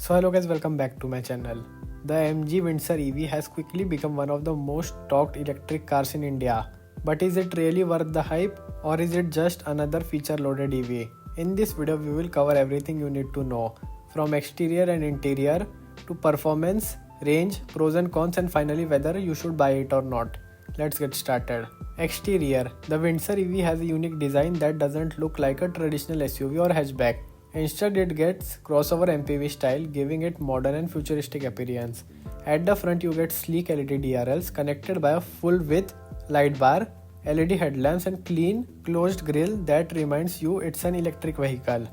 So hello guys, welcome back to my channel. The MG Windsor EV has quickly become one of the most talked electric cars in India. But is it really worth the hype, or is it just another feature loaded EV? In this video we will cover everything you need to know, from exterior and interior to performance, range, pros and cons, and finally whether you should buy it or not. Let's get started. Exterior. The Windsor EV has a unique design that doesn't look like a traditional SUV or hatchback. Instead, it gets crossover MPV style, giving it modern and futuristic appearance. At the front, you get sleek LED DRLs connected by a full-width light bar, LED headlamps, and clean, closed grille that reminds you it's an electric vehicle.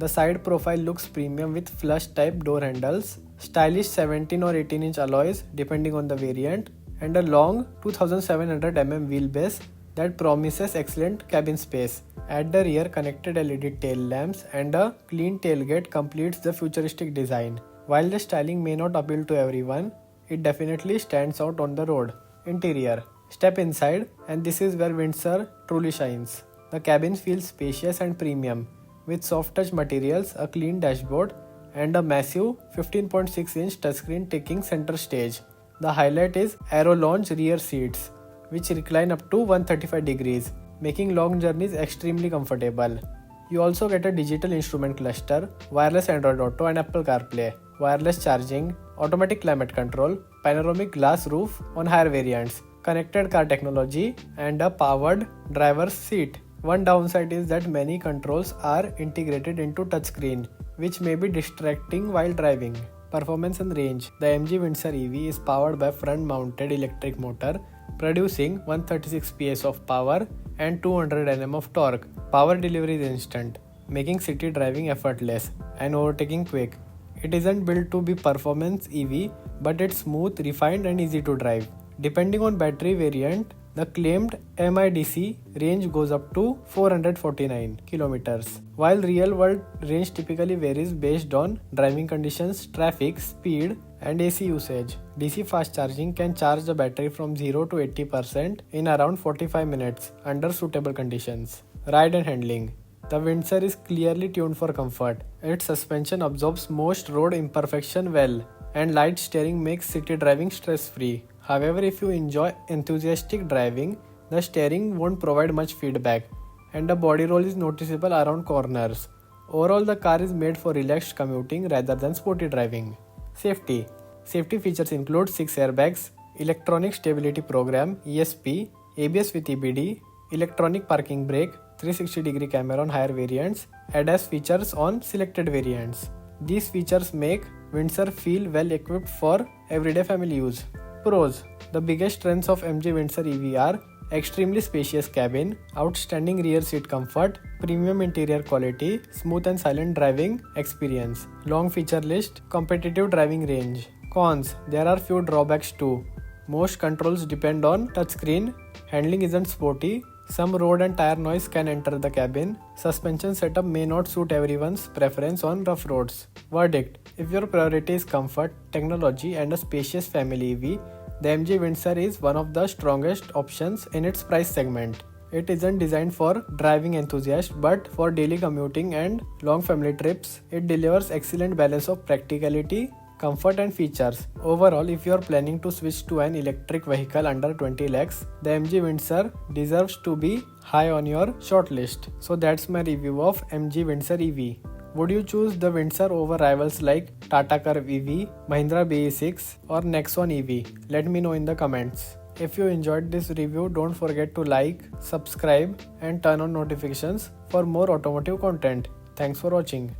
The side profile looks premium with flush-type door handles, stylish 17 or 18-inch alloys depending on the variant, and a long 2700mm wheelbase that promises excellent cabin space. At the rear, connected LED tail lamps and a clean tailgate completes the futuristic design. While the styling may not appeal to everyone, it definitely stands out on the road. Interior. Step inside, and this is where Windsor truly shines. The cabin feels spacious and premium, with soft touch materials, a clean dashboard, and a massive 15.6-inch touchscreen taking center stage. The highlight is Aero Lounge rear seats, which recline up to 135 degrees, making long journeys extremely comfortable. You also get a digital instrument cluster, wireless Android Auto and Apple CarPlay, wireless charging, automatic climate control, panoramic glass roof on higher variants, connected car technology, and a powered driver's seat. One downside is that many controls are integrated into touchscreen, which may be distracting while driving. Performance and range. The MG Windsor EV is powered by front-mounted electric motor, producing 136 PS of power and 200 Nm of torque. Power delivery is instant, making city driving effortless and overtaking quick. It isn't built to be performance EV, but it's smooth, refined and easy to drive. Depending on battery variant, the claimed MIDC range goes up to 449 km, while real-world range typically varies based on driving conditions, traffic, speed, and AC usage. DC fast charging can charge the battery from 0 to 80% in around 45 minutes under suitable conditions. Ride and handling. The Windsor is clearly tuned for comfort. Its suspension absorbs most road imperfection well, and light steering makes city driving stress-free. However, if you enjoy enthusiastic driving, the steering won't provide much feedback, and the body roll is noticeable around corners. Overall, the car is made for relaxed commuting rather than sporty driving. Safety. Safety features include 6 airbags, electronic stability program ESP, ABS with EBD, electronic parking brake, 360-degree camera on higher variants, ADAS features on selected variants. These features make Windsor feel well equipped for everyday family use. Pros. The biggest strengths of MG Windsor EV are extremely spacious cabin, outstanding rear seat comfort, premium interior quality, smooth and silent driving experience, long feature list, competitive driving range. Cons. There are few drawbacks too. Most controls depend on touchscreen, handling isn't sporty, some road and tire noise can enter the cabin, suspension setup may not suit everyone's preference on rough roads. Verdict. If your priority is comfort, technology and a spacious family EV, the MG Windsor is one of the strongest options in its price segment. It isn't designed for driving enthusiasts, but for daily commuting and long family trips. It delivers excellent balance of practicality, comfort and features. Overall, if you are planning to switch to an electric vehicle under 20 lakhs, the MG Windsor deserves to be high on your shortlist. So that's my review of MG Windsor EV. Would you choose the Windsor over rivals like Tata Curvv EV, Mahindra BE6 or Nexon EV? Let me know in the comments. If you enjoyed this review, don't forget to like, subscribe and turn on notifications for more automotive content. Thanks for watching.